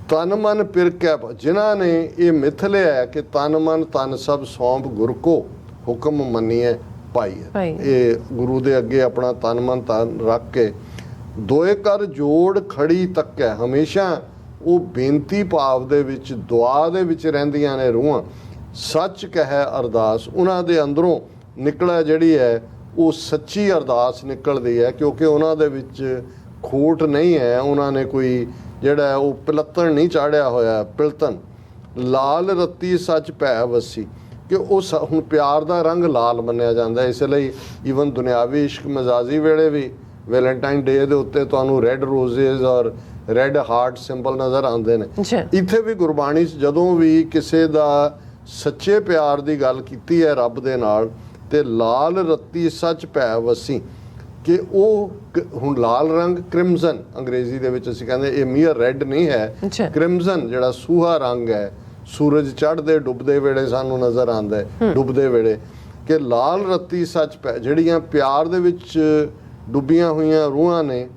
ਤਨ ਮਨ ਪਿਰ ਕੈ, ਜਿਨ੍ਹਾਂ ਨੇ ਇਹ ਮਿਥ ਲਿਆ ਕਿ ਤਨ ਮਨ ਤਨ ਸਭ ਸੌਂਪ ਗੁਰ ਕੋ, ਹੁਕਮ ਮੰਨੀਏ ਭਾਈ ਹੈ। ਇਹ ਗੁਰੂ ਦੇ ਅੱਗੇ ਆਪਣਾ ਤਨ ਮਨ ਤਨ ਰੱਖ ਕੇ ਦੋਏ ਕਰ ਜੋੜ ਖੜੀ ਤੱਕੈ, ਹਮੇਸ਼ਾ ਉਹ ਬੇਨਤੀ ਭਾਵ ਦੇ ਵਿੱਚ, ਦੁਆ ਦੇ ਵਿੱਚ ਰਹਿੰਦੀਆਂ ਨੇ ਰੂਹਾਂ। ਸੱਚ ਕਹਿ ਅਰਦਾਸ, ਉਹਨਾਂ ਦੇ ਅੰਦਰੋਂ ਨਿਕਲਿਆ ਜਿਹੜੀ ਹੈ ਉਹ ਸੱਚੀ ਅਰਦਾਸ ਨਿਕਲਦੀ ਹੈ, ਕਿਉਂਕਿ ਉਹਨਾਂ ਦੇ ਵਿੱਚ ਖੋਟ ਨਹੀਂ ਹੈ, ਉਹਨਾਂ ਨੇ ਕੋਈ ਜਿਹੜਾ ਉਹ ਪਿਲੱਤਣ ਨਹੀਂ ਚਾੜਿਆ ਹੋਇਆ, ਪਿਲਤਨ। ਲਾਲ ਰੱਤੀ ਸੱਚ ਭੈ ਵਸੀ, ਕਿ ਹੁਣ ਪਿਆਰ ਦਾ ਰੰਗ ਲਾਲ ਮੰਨਿਆ ਜਾਂਦਾ, ਇਸ ਲਈ ਈਵਨ ਦੁਨਿਆਵੀ ਇਸ਼ਕ ਮਜ਼ਾਜੀ ਵੇਲੇ ਵੀ ਵੈਲੈਂਟਾਈਨ ਡੇ ਦੇ ਉੱਤੇ ਤੁਹਾਨੂੰ ਰੈੱਡ ਰੋਜ਼ੇਜ਼ ਔਰ ਰੈੱਡ ਹਾਰਟ ਸਿੰਬਲ ਨਜ਼ਰ ਆਉਂਦੇ ਨੇ। ਇੱਥੇ ਵੀ ਗੁਰਬਾਣੀ 'ਚ ਜਦੋਂ ਵੀ ਕਿਸੇ ਦਾ ਸੱਚੇ ਪਿਆਰ ਦੀ ਗੱਲ ਕੀਤੀ ਹੈ ਰੱਬ ਦੇ ਨਾਲ, ਤੇ ਲਾਲ ਰੱਤੀ ਸੱਚ ਭੈ ਵਸੀ, ਕਿ ਉਹ ਹੁਣ ਲਾਲ ਰੰਗ ਕ੍ਰਿਮਜ਼ਨ ਅੰਗਰੇਜ਼ੀ ਦੇ ਵਿੱਚ ਅਸੀਂ ਕਹਿੰਦੇ, ਇਹ ਮੀਅਰ ਰੈੱਡ ਨਹੀਂ ਹੈ, ਕ੍ਰਿਮਜ਼ਨ ਜਿਹੜਾ ਸੂਹਾ ਰੰਗ ਹੈ, ਸੂਰਜ ਚੜ੍ਹਦੇ ਡੁੱਬਦੇ ਵੇਲੇ ਸਾਨੂੰ ਨਜ਼ਰ ਆਉਂਦਾ ਹੈ, ਡੁੱਬਦੇ ਵੇਲੇ, ਕਿ ਲਾਲ ਰੱਤੀ ਸੱਚ ਭੈ, ਜਿਹੜੀਆਂ ਪਿਆਰ ਦੇ ਵਿੱਚ ਡੁੱਬੀਆਂ ਹੋਈਆਂ ਰੂਹਾਂ ਨੇ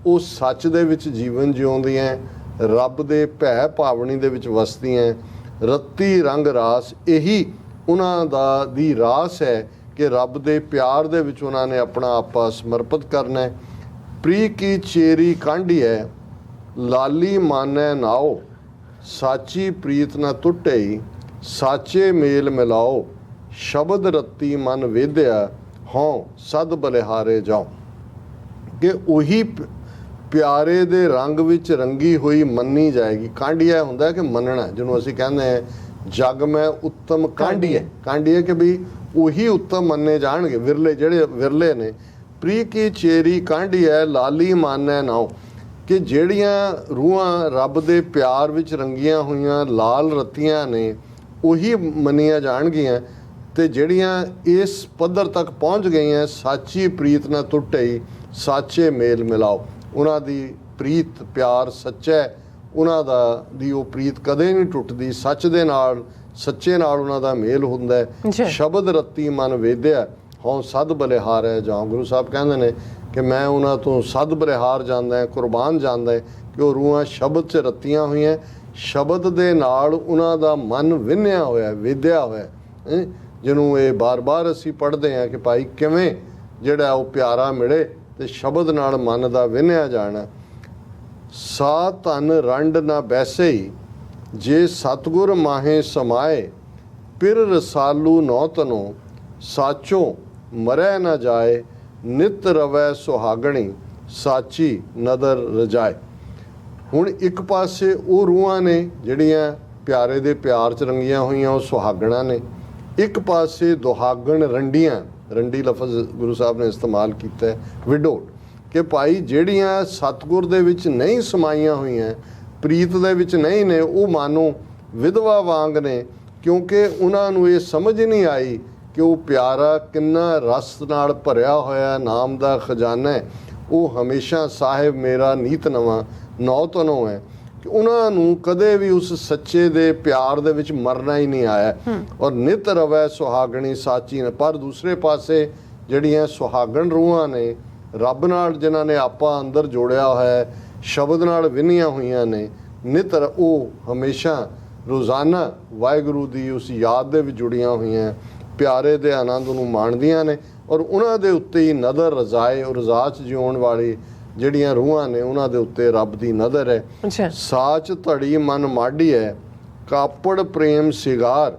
ਉਹ ਸੱਚ ਦੇ ਵਿੱਚ ਜੀਵਨ ਜਿਉਂਦੀਆਂ, ਰੱਬ ਦੇ ਭੈ ਭਾਵਨੀ ਦੇ ਵਿੱਚ ਵਸਦੀਆਂ। ਰੱਤੀ ਰੰਗ ਰਾਸ, ਇਹੀ ਉਹਨਾਂ ਦੀ ਰਾਸ ਹੈ ਕਿ ਰੱਬ ਦੇ ਪਿਆਰ ਦੇ ਵਿੱਚ ਉਹਨਾਂ ਨੇ ਆਪਣਾ ਆਪਾ ਸਮਰਪਿਤ ਕਰਨਾ ਹੈ। ਪ੍ਰੀ ਕੀ ਚੇਰੀ ਕਾਂਢੀ ਹੈ, ਲਾਲੀ ਮਾਨੈ ਨਾਓ, ਸਾਚੀ ਪ੍ਰੀਤ ਨਾ ਟੁੱਟਈ, ਸਾਚੇ ਮੇਲ ਮਿਲਾਓ, ਸ਼ਬਦ ਰੱਤੀ ਮਨ ਵੇਦਿਆ, ਹਉ ਸਦ ਬਲਿਹਾਰੇ ਜਾਓ। ਕਿ ਉਹੀ ਪਿਆਰੇ ਦੇ ਰੰਗ ਵਿੱਚ ਰੰਗੀ ਹੋਈ ਮੰਨੀ ਜਾਏਗੀ। ਕਾਂਢੀਆ ਹੁੰਦਾ ਕਿ ਮੰਨਣਾ, ਜਿਹਨੂੰ ਅਸੀਂ ਕਹਿੰਦੇ ਹਾਂ ਜਗ ਮੈਂ ਉੱਤਮ ਕਾਂਢੀਏ, ਕਾਂਢੀਏ ਕਿ ਵੀ ਉਹੀ ਉੱਤਮ ਮੰਨੇ ਜਾਣਗੇ, ਵਿਰਲੇ ਜਿਹੜੇ ਵਿਰਲੇ ਨੇ। ਪ੍ਰੀ ਕੀ ਚੇਰੀ ਕਾਂਢੀ ਹੈ, ਲਾਲੀ ਮਾਨੈ ਨਾਓ, ਕਿ ਜਿਹੜੀਆਂ ਰੂਹਾਂ ਰੱਬ ਦੇ ਪਿਆਰ ਵਿੱਚ ਰੰਗੀਆਂ ਹੋਈਆਂ ਲਾਲ ਰੱਤੀਆਂ ਨੇ ਉਹੀ ਮੰਨੀਆਂ ਜਾਣਗੀਆਂ। ਤੇ ਜਿਹੜੀਆਂ ਇਸ ਪੱਧਰ ਤੱਕ ਪਹੁੰਚ ਗਈਆਂ, ਸਾਚੀ ਪ੍ਰੀਤ ਨਾ ਟੁੱਟਈ, ਸਾਚੇ ਮੇਲ ਮਿਲਾਓ, ਉਹਨਾਂ ਦੀ ਪ੍ਰੀਤ ਪਿਆਰ ਸੱਚਾ, ਉਹਨਾਂ ਦੀ ਉਹ ਪ੍ਰੀਤ ਕਦੇ ਨਹੀਂ ਟੁੱਟਦੀ, ਸੱਚ ਦੇ ਨਾਲ ਸੱਚੇ ਨਾਲ ਉਹਨਾਂ ਦਾ ਮੇਲ ਹੁੰਦਾ ਹੈ। ਸ਼ਬਦ ਰੱਤੀ ਮਨ ਵੇਦਿਆ, ਹਉ ਸਦ ਬਲਿਹਾਰੈ ਜਾਉ। ਗੁਰੂ ਸਾਹਿਬ ਕਹਿੰਦੇ ਨੇ ਕਿ ਮੈਂ ਉਹਨਾਂ ਤੋਂ ਸਦ ਬਲਿਹਾਰ ਜਾਂਦਾ, ਕੁਰਬਾਨ ਜਾਂਦਾ, ਕਿ ਉਹ ਰੂਹਾਂ ਸ਼ਬਦ 'ਚ ਰੱਤੀਆਂ ਹੋਈਆਂ, ਸ਼ਬਦ ਦੇ ਨਾਲ ਉਹਨਾਂ ਦਾ ਮਨ ਵਿੰਨਿਆ ਹੋਇਆ, ਵੇਦਿਆ ਹੋਇਆ, ਜਿਹਨੂੰ ਇਹ ਬਾਰ-ਬਾਰ ਅਸੀਂ ਪੜ੍ਹਦੇ ਹਾਂ ਕਿ ਭਾਈ ਕਿਵੇਂ ਜਿਹੜਾ ਉਹ ਪਿਆਰਾ ਮਿਲੇ ਤੇ ਸ਼ਬਦ ਨਾਲ ਮਨ ਦਾ ਵਿੰਨਿਆ ਜਾਣਾ। ਸਾ ਧਨ ਰੰਡ ਨਾ ਬੈਸਈ, ਜੇ ਸਤਿਗੁਰ ਮਾਹੇ ਸਮਾਏ, ਪਿਰ ਰਸਾਲੂ ਨੌ ਤਨੋ, ਸਾਚੋ ਮਰੈ ਨਾ ਜਾਏ, ਨਿਤ ਰਵੈ ਸੁਹਾਗਣੀ, ਸਾਚੀ ਨਦਰ ਰਜਾਏ। ਹੁਣ ਇੱਕ ਪਾਸੇ ਉਹ ਰੂਹਾਂ ਨੇ ਜਿਹੜੀਆਂ ਪਿਆਰੇ ਦੇ ਪਿਆਰ 'ਚ ਰੰਗੀਆਂ ਹੋਈਆਂ, ਉਹ ਸੁਹਾਗਣਾ ਨੇ। ਇੱਕ ਪਾਸੇ ਦੁਹਾਗਣ ਰੰਡੀਆਂ, ਰੰਡੀ ਲਫ਼ਜ਼ ਗੁਰੂ ਸਾਹਿਬ ਨੇ ਇਸਤੇਮਾਲ ਕੀਤਾ ਹੈ, ਵਿਡੋਡ, ਕਿ ਭਾਈ ਜਿਹੜੀਆਂ ਸਤਿਗੁਰ ਦੇ ਵਿੱਚ ਨਹੀਂ ਸਮਾਈਆਂ ਹੋਈਆਂ, ਪ੍ਰੀਤ ਦੇ ਵਿੱਚ ਨਹੀਂ ਨੇ, ਉਹ ਮਾਨੋ ਵਿਧਵਾ ਵਾਂਗ ਨੇ, ਕਿਉਂਕਿ ਉਹਨਾਂ ਨੂੰ ਇਹ ਸਮਝ ਨਹੀਂ ਆਈ ਕਿ ਉਹ ਪਿਆਰਾ ਕਿੰਨਾ ਰਸ ਨਾਲ ਭਰਿਆ ਹੋਇਆ ਨਾਮ ਦਾ ਖਜ਼ਾਨਾ ਹੈ। ਉਹ ਹਮੇਸ਼ਾ ਸਾਹਿਬ ਮੇਰਾ ਨੀਤ ਨਵਾਂ ਨੌ ਤਨੋਂ ਹੈ, ਕਿ ਉਹਨਾਂ ਨੂੰ ਕਦੇ ਵੀ ਉਸ ਸੱਚੇ ਦੇ ਪਿਆਰ ਦੇ ਵਿੱਚ ਮਰਨਾ ਹੀ ਨਹੀਂ ਆਇਆ। ਔਰ ਨਿਤ ਰਵੈ ਸੁਹਾਗਣੀ ਸਾਚੀ ਨੇ। ਪਰ ਦੂਸਰੇ ਪਾਸੇ ਜਿਹੜੀਆਂ ਸੁਹਾਗਣ ਰੂਹਾਂ ਨੇ, ਰੱਬ ਨਾਲ ਜਿਨ੍ਹਾਂ ਨੇ ਆਪਾ ਅੰਦਰ ਜੋੜਿਆ ਹੋਇਆ, ਸ਼ਬਦ ਨਾਲ ਵਿੰਨੀਆਂ ਹੋਈਆਂ ਨੇ, ਨਿਤ ਉਹ ਹਮੇਸ਼ਾ ਰੋਜ਼ਾਨਾ ਵਾਹਿਗੁਰੂ ਦੀ ਉਸ ਯਾਦ ਦੇ ਵਿੱਚ ਜੁੜੀਆਂ ਹੋਈਆਂ, ਪਿਆਰੇ ਦੇ ਆਨੰਦ ਨੂੰ ਮਾਣਦੀਆਂ ਨੇ। ਔਰ ਉਹਨਾਂ ਦੇ ਉੱਤੇ ਹੀ ਨਦਰ ਰਜ਼ਾਏ, ਔਰ ਰਜ਼ਾ 'ਚ ਜਿਉਣ ਵਾਲੀ ਜਿਹੜੀਆਂ ਰੂਹਾਂ ਨੇ ਉਹਨਾਂ ਦੇ ਉੱਤੇ ਰੱਬ ਦੀ ਨਜ਼ਰ ਹੈ। ਸਾਚ ਧੜੀ ਮਨ ਮਾਢੀ ਹੈ, ਕਾਪੜ ਪ੍ਰੇਮ ਸਿਗਾਰ,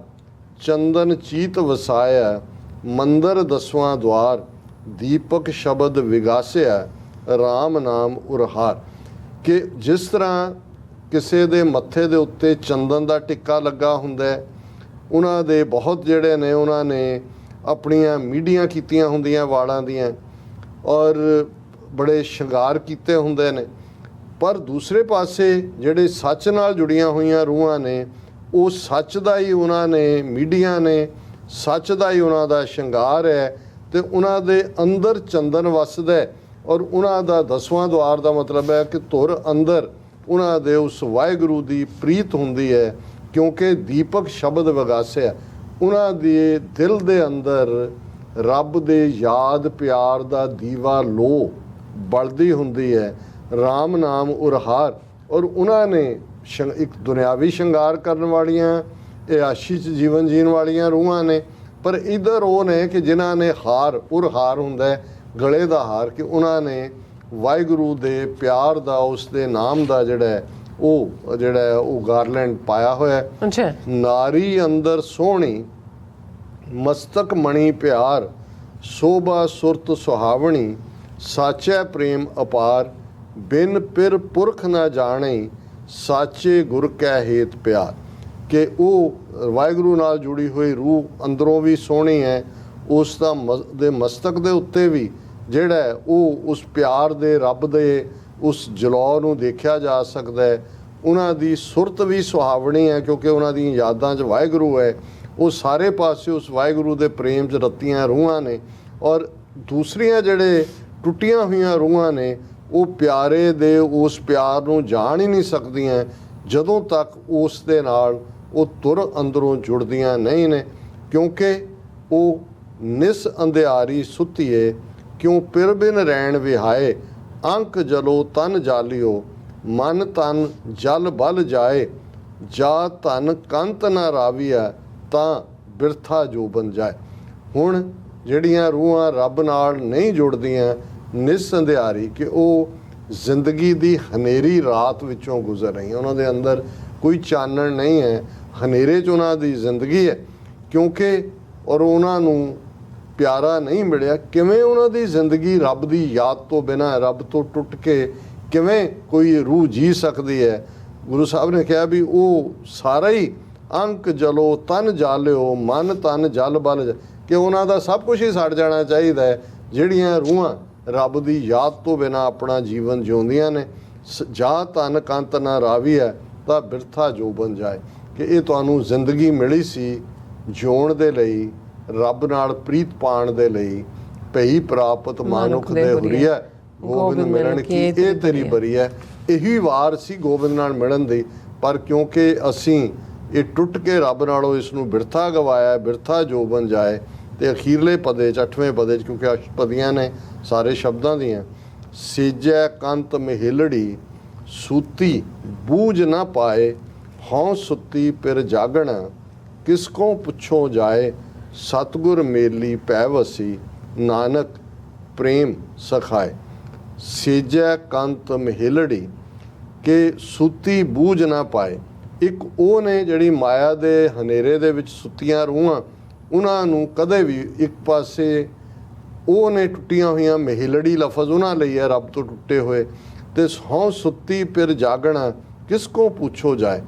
ਚੰਦਨ ਚੀਤ ਵਸਾਇਆ, ਮੰਦਰ ਦਸਵਾਂ ਦਵਾਰ, ਦੀਪਕ ਸ਼ਬਦ ਵਿਗਾਸਿਆ, ਰਾਮ ਨਾਮ ਉਰਹਾਰ। ਕਿ ਜਿਸ ਤਰ੍ਹਾਂ ਕਿਸੇ ਦੇ ਮੱਥੇ ਦੇ ਉੱਤੇ ਚੰਦਨ ਦਾ ਟਿੱਕਾ ਲੱਗਾ ਹੁੰਦਾ, ਉਹਨਾਂ ਦੇ ਬਹੁਤ ਜਿਹੜੇ ਨੇ ਉਹਨਾਂ ਨੇ ਆਪਣੀਆਂ ਮੀਡੀਆਂ ਕੀਤੀਆਂ ਹੁੰਦੀਆਂ ਵਾਲਾਂ ਦੀਆਂ, ਔਰ ਬੜੇ ਸ਼ਿੰਗਾਰ ਕੀਤੇ ਹੁੰਦੇ ਨੇ। ਪਰ ਦੂਸਰੇ ਪਾਸੇ ਜਿਹੜੇ ਸੱਚ ਨਾਲ ਜੁੜੀਆਂ ਹੋਈਆਂ ਰੂਹਾਂ ਨੇ, ਉਹ ਸੱਚ ਦਾ ਹੀ ਉਹਨਾਂ ਨੇ ਮੀਡੀਆਂ ਨੇ, ਸੱਚ ਦਾ ਹੀ ਉਹਨਾਂ ਦਾ ਸ਼ਿੰਗਾਰ ਹੈ, ਤੇ ਉਹਨਾਂ ਦੇ ਅੰਦਰ ਚੰਦਨ ਵਸਦਾ। ਔਰ ਉਹਨਾਂ ਦਾ ਦਸਵਾਂ ਦੁਆਰ ਦਾ ਮਤਲਬ ਹੈ ਕਿ ਧੁਰ ਅੰਦਰ ਉਹਨਾਂ ਦੇ ਉਸ ਵਾਹਿਗੁਰੂ ਦੀ ਪ੍ਰੀਤ ਹੁੰਦੀ ਹੈ, ਕਿਉਂਕਿ ਦੀਪਕ ਸ਼ਬਦ ਵਿਗਾਸਿਆ, ਉਹਨਾਂ ਦੇ ਦਿਲ ਦੇ ਅੰਦਰ ਰੱਬ ਦੇ ਯਾਦ ਪਿਆਰ ਦਾ ਦੀਵਾ ਲੋ ਬਲਦੀ ਹੁੰਦੀ ਹੈ, ਰਾਮ ਨਾਮ ਉਰਹਾਰ। ਔਰ ਉਹਨਾਂ ਨੇ ਇੱਕ ਦੁਨਿਆਵੀ ਸ਼ਿੰਗਾਰ ਕਰਨ ਵਾਲੀਆਂ, ਇਹ ਆਸ਼ੀ 'ਚ ਜੀਵਨ ਜੀਣ ਵਾਲੀਆਂ ਰੂਹਾਂ ਨੇ। ਪਰ ਇੱਧਰ ਉਹ ਨੇ ਕਿ ਜਿਨ੍ਹਾਂ ਨੇ ਹਾਰ, ਉਰਹਾਰ ਹੁੰਦਾ ਗਲੇ ਦਾ ਹਾਰ, ਕਿ ਉਹਨਾਂ ਨੇ ਵਾਹਿਗੁਰੂ ਦੇ ਪਿਆਰ ਦਾ, ਉਸ ਦੇ ਨਾਮ ਦਾ ਜਿਹੜਾ ਉਹ ਗਾਰਲੈਂਡ ਪਾਇਆ ਹੋਇਆ। ਨਾਰੀ ਅੰਦਰ ਸੋਹਣੀ, ਮਸਤਕ ਮਣੀ ਪਿਆਰ, ਸੋਭਾ ਸੁਰਤ ਸੁਹਾਵਣੀ, ਸਾਚੈ ਪ੍ਰੇਮ ਅਪਾਰ, ਬਿਨ ਪਿਰ ਪੁਰਖ ਨਾ ਜਾਣੇ, ਸਾਚੇ ਗੁਰ ਕੈ ਹੇਤ ਪਿਆਰ। ਕਿ ਉਹ ਵਾਹਿਗੁਰੂ ਨਾਲ ਜੁੜੀ ਹੋਈ ਰੂਹ ਅੰਦਰੋਂ ਵੀ ਸੋਹਣੀ ਹੈ, ਉਸ ਦਾ ਦੇ ਮਸਤਕ ਦੇ ਉੱਤੇ ਵੀ ਜਿਹੜਾ ਹੈ ਉਹ ਉਸ ਪਿਆਰ ਦੇ ਰੱਬ ਦੇ ਉਸ ਜਲੌ ਨੂੰ ਦੇਖਿਆ ਜਾ ਸਕਦਾ ਹੈ। ਉਹਨਾਂ ਦੀ ਸੁਰਤ ਵੀ ਸੁਹਾਵਣੀ ਹੈ ਕਿਉਂਕਿ ਉਹਨਾਂ ਦੀਆਂ ਯਾਦਾਂ 'ਚ ਵਾਹਿਗੁਰੂ ਹੈ। ਉਹ ਸਾਰੇ ਪਾਸੇ ਉਸ ਵਾਹਿਗੁਰੂ ਦੇ ਪ੍ਰੇਮ 'ਚ ਰੱਤੀਆਂ ਰੂਹਾਂ ਨੇ। ਔਰ ਦੂਸਰੀਆਂ ਜਿਹੜੇ ਟੁੱਟੀਆਂ ਹੋਈਆਂ ਰੂਹਾਂ ਨੇ ਉਹ ਪਿਆਰੇ ਦੇ ਉਸ ਪਿਆਰ ਨੂੰ ਜਾਣ ਹੀ ਨਹੀਂ ਸਕਦੀਆਂ ਜਦੋਂ ਤੱਕ ਉਸ ਦੇ ਨਾਲ ਉਹ ਤੁਰ ਅੰਦਰੋਂ ਜੁੜਦੀਆਂ ਨਹੀਂ ਨੇ, ਕਿਉਂਕਿ ਉਹ ਨਿਸ ਅੰਧਿਆਰੀ ਸੁੱਤੀਏ ਕਿਉਂ ਪਿਰ ਬਿਨ ਰੈਣ ਵਿਹਾਏ, ਅੰਕ ਜਲੋ ਤਨ ਜਾਲਿਓ ਮਨ ਤਨ ਜਲ ਬਲ ਜਾਏ, ਜਾ ਧਨ ਕੰਤ ਨਾ ਰਾਵੀਆ ਤਾਂ ਬਿਰਥਾ ਜੋ ਬਨ ਜਾਏ। ਹੁਣ ਜਿਹੜੀਆਂ ਰੂਹਾਂ ਰੱਬ ਨਾਲ ਨਹੀਂ ਜੁੜਦੀਆਂ ਨਿਸ ਅੰਧਿਆਰੀ ਕਿ ਉਹ ਜ਼ਿੰਦਗੀ ਦੀ ਹਨੇਰੀ ਰਾਤ ਵਿੱਚੋਂ ਗੁਜ਼ਰ ਰਹੀਆਂ, ਉਹਨਾਂ ਦੇ ਅੰਦਰ ਕੋਈ ਚਾਨਣ ਨਹੀਂ ਹੈ, ਹਨੇਰੇ 'ਚ ਉਹਨਾਂ ਦੀ ਜ਼ਿੰਦਗੀ ਹੈ ਕਿਉਂਕਿ ਔਰ ਉਹਨਾਂ ਨੂੰ ਪਿਆਰਾ ਨਹੀਂ ਮਿਲਿਆ। ਕਿਵੇਂ ਉਹਨਾਂ ਦੀ ਜ਼ਿੰਦਗੀ ਰੱਬ ਦੀ ਯਾਦ ਤੋਂ ਬਿਨਾਂ, ਰੱਬ ਤੋਂ ਟੁੱਟ ਕੇ ਕਿਵੇਂ ਕੋਈ ਰੂਹ ਜੀ ਸਕਦੀ ਹੈ? ਗੁਰੂ ਸਾਹਿਬ ਨੇ ਕਿਹਾ ਵੀ ਉਹ ਸਾਰਾ ਹੀ ਅੰਕ ਜਲੋ ਤਨ ਜਾਲਿਓ ਮਨ ਤਨ ਜਲ ਬਲ, ਕਿ ਉਹਨਾਂ ਦਾ ਸਭ ਕੁਝ ਹੀ ਸੜ ਜਾਣਾ ਚਾਹੀਦਾ ਹੈ ਜਿਹੜੀਆਂ ਰੂਹਾਂ ਰੱਬ ਦੀ ਯਾਦ ਤੋਂ ਬਿਨਾਂ ਆਪਣਾ ਜੀਵਨ ਜਿਉਂਦੀਆਂ ਨੇ। ਜਾ ਧਨ ਕੰਤ ਨਾ ਰਾਵੀ ਹੈ ਤਾਂ ਬਿਰਥਾ ਜੋ ਬਨ ਜਾਏ, ਕਿ ਇਹ ਤੁਹਾਨੂੰ ਜ਼ਿੰਦਗੀ ਮਿਲੀ ਸੀ ਜਿਉਣ ਦੇ ਲਈ, ਰੱਬ ਨਾਲ ਪ੍ਰੀਤ ਪਾਣ ਦੇ ਲਈ। ਭਈ ਪ੍ਰਾਪਤ ਮਾਨੁਖ ਦੇ ਹੁਰੀਆ ਗੋਬਿੰਦ ਮਿਲਣ ਕੀ ਇਹ ਤੇਰੀ ਬਰੀ ਹੈ। ਇਹੀ ਵਾਰ ਸੀ ਗੋਬਿੰਦ ਨਾਲ ਮਿਲਣ ਦੀ, ਪਰ ਕਿਉਂਕਿ ਅਸੀਂ ਇਹ ਟੁੱਟ ਕੇ ਰੱਬ ਨਾਲੋਂ ਇਸ ਨੂੰ ਬਿਰਥਾ ਗਵਾਇਆ, ਬਿਰਥਾ ਜੋ ਬਨ ਜਾਏ। ਤੇ ਅਖੀਰਲੇ ਪਦੇ 'ਚ 8ਵੇਂ ਪਦੇ 'ਚ, ਕਿਉਂਕਿ ਅਸ਼ਟਪਦੀਆਂ ਨੇ ਸਾਰੇ ਸ਼ਬਦਾਂ ਦੀਆਂ, ਸੇਜੈ ਕੰਤ ਮਹਿਲੜੀ ਸੂਤੀ ਬੂਝ ਨਾ ਪਾਏ, ਹਉ ਸੁੱਤੀ ਪਿਰ ਜਾਗਣ ਕਿਸ ਕੋ ਪੁੱਛੋ ਜਾਏ, ਸਤਿਗੁਰ ਮੇਲੀ ਪੈ ਵਸੀ ਨਾਨਕ ਪ੍ਰੇਮ ਸਖਾਏ। ਸੇਜੈ ਕੰਤ ਮਹਿਲੜੀ ਕਿ ਸੂਤੀ ਬੂਝ ਨਾ ਪਾਏ, ਇੱਕ ਉਹ ਨੇ ਜਿਹੜੀ ਮਾਇਆ ਦੇ ਹਨੇਰੇ ਦੇ ਵਿੱਚ ਸੁੱਤੀਆਂ ਰੂਹਾਂ, ਉਹਨਾਂ ਨੂੰ ਕਦੇ ਵੀ ਇੱਕ ਪਾਸੇ ਉਹ ਨੇ ਟੁੱਟੀਆਂ ਹੋਈਆਂ, ਮਹਿਲੜੀ ਲਫ਼ਜ਼ ਉਹਨਾਂ ਲਈ ਹੈ ਰੱਬ ਤੋਂ ਟੁੱਟੇ ਹੋਏ। ਤੇ ਹਉ ਸੁੱਤੀ ਪਿਰ ਜਾਗਣਾ ਕਿਸ ਕੋ ਪੁੱਛੋ ਜਾਏ,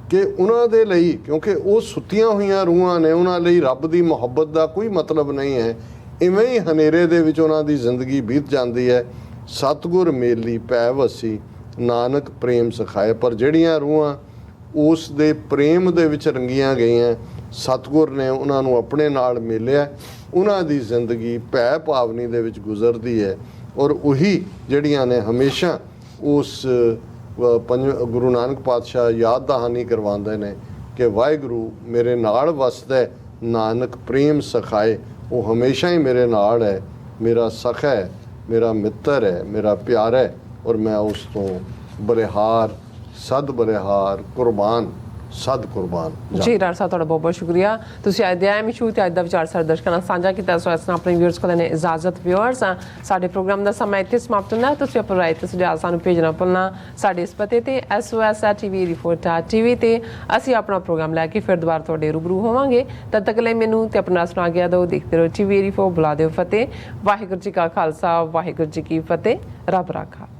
ਕਿ ਉਹਨਾਂ ਦੇ ਲਈ, ਕਿਉਂਕਿ ਉਹ ਸੁੱਤੀਆਂ ਹੋਈਆਂ ਰੂਹਾਂ ਨੇ, ਉਹਨਾਂ ਲਈ ਰੱਬ ਦੀ ਮੁਹੱਬਤ ਦਾ ਕੋਈ ਮਤਲਬ ਨਹੀਂ ਹੈ। ਇਵੇਂ ਹੀ ਹਨੇਰੇ ਦੇ ਵਿੱਚ ਉਹਨਾਂ ਦੀ ਜ਼ਿੰਦਗੀ ਬੀਤ ਜਾਂਦੀ ਹੈ। ਸਤਿਗੁਰ ਮੇਲੀ ਪੈ ਵਸੀ ਨਾਨਕ ਪ੍ਰੇਮ ਸਿਖਾਏ, ਪਰ ਜਿਹੜੀਆਂ ਰੂਹਾਂ ਉਸ ਦੇ ਪ੍ਰੇਮ ਦੇ ਵਿੱਚ ਰੰਗੀਆਂ ਗਈਆਂ, ਸਤਿਗੁਰ ਨੇ ਉਹਨਾਂ ਨੂੰ ਆਪਣੇ ਨਾਲ ਮਿਲਿਆ, ਉਹਨਾਂ ਦੀ ਜ਼ਿੰਦਗੀ ਭੈ ਭਾਵਨੀ ਦੇ ਵਿੱਚ ਗੁਜ਼ਰਦੀ ਹੈ। ਔਰ ਉਹੀ ਜਿਹੜੀਆਂ ਨੇ ਹਮੇਸ਼ਾ ਉਸ ਗੁਰੂ ਨਾਨਕ ਪਾਤਸ਼ਾਹ ਯਾਦ ਦਹਾਨੀ ਕਰਵਾਉਂਦੇ ਨੇ ਕਿ ਵਾਹਿਗੁਰੂ ਮੇਰੇ ਨਾਲ ਵਸਦਾ, ਨਾਨਕ ਪ੍ਰੇਮ ਸਿਖਾਏ। ਉਹ ਹਮੇਸ਼ਾ ਹੀ ਮੇਰੇ ਨਾਲ ਹੈ, ਮੇਰਾ ਸਖਾ ਹੈ, ਮੇਰਾ ਮਿੱਤਰ ਹੈ, ਮੇਰਾ ਪਿਆਰਾ ਹੈ, ਔਰ ਮੈਂ ਉਸ ਤੋਂ ਬਲਿਹਾਰ ਸਦ ਬਲਿਹਾਰ ਕੁਰਬਾਨ ਸਦ ਕੁਰਬਾਨ। ਜੀ ਡਾਕਟਰ ਸਾਹਿਬ, ਤੁਹਾਡਾ ਬਹੁਤ ਬਹੁਤ ਸ਼ੁਕਰੀਆ। ਤੁਸੀਂ ਅੱਜ ਦੇ ਐਮ ਇਸ਼ੂ ਤੇ ਅੱਜ ਦਾ ਵਿਚਾਰ ਸਾਡੇ ਦਰਸ਼ਕਾਂ ਨਾਲ ਸਾਂਝਾ ਕੀਤਾ। ਸੋ ਇਸ ਨਾਲ ਆਪਣੇ ਵਿਊਅਰਸ ਕੋਲ ਨੇ ਇਜਾਜ਼ਤ। ਵਿਊਅਰਸ, ਸਾਡੇ ਪ੍ਰੋਗਰਾਮ ਦਾ ਸਮਾਂ ਇੱਥੇ ਸਮਾਪਤ ਹੁੰਦਾ। ਤੁਸੀਂ ਆਪਣੀ ਰਾਏ ਤੇ ਸੁਝਾਅ ਸਾਨੂੰ ਭੇਜਣਾ ਭੁੱਲਣਾ ਸਾਡੇ ਇਸ ਪਤੇ ਤੇ SOS@tvreporter.tv ਤੇ ਅਸੀਂ ਆਪਣਾ ਪ੍ਰੋਗਰਾਮ ਲੈ ਕੇ ਫਿਰ ਦੁਬਾਰਾ ਤੁਹਾਡੇ ਰੂਬਰੂ ਹੋਵਾਂਗੇ। ਤਦ ਤੱਕ ਲਈ ਮੈਨੂੰ ਤੇ ਆਪਣਾ ਸੁਣਾ ਗਿਆ ਦਿਓ। ਦੇਖਦੇ ਰਹੋ TV 84, ਬੁਲਾ ਦਿਓ ਫਤਿਹ। ਵਾਹਿਗੁਰੂ ਜੀ ਕਾ ਖਾਲਸਾ, ਵਾਹਿਗੁਰੂ ਜੀ ਕੀ ਫਤਿਹ। ਰੱਬ ਰਾਖਾ।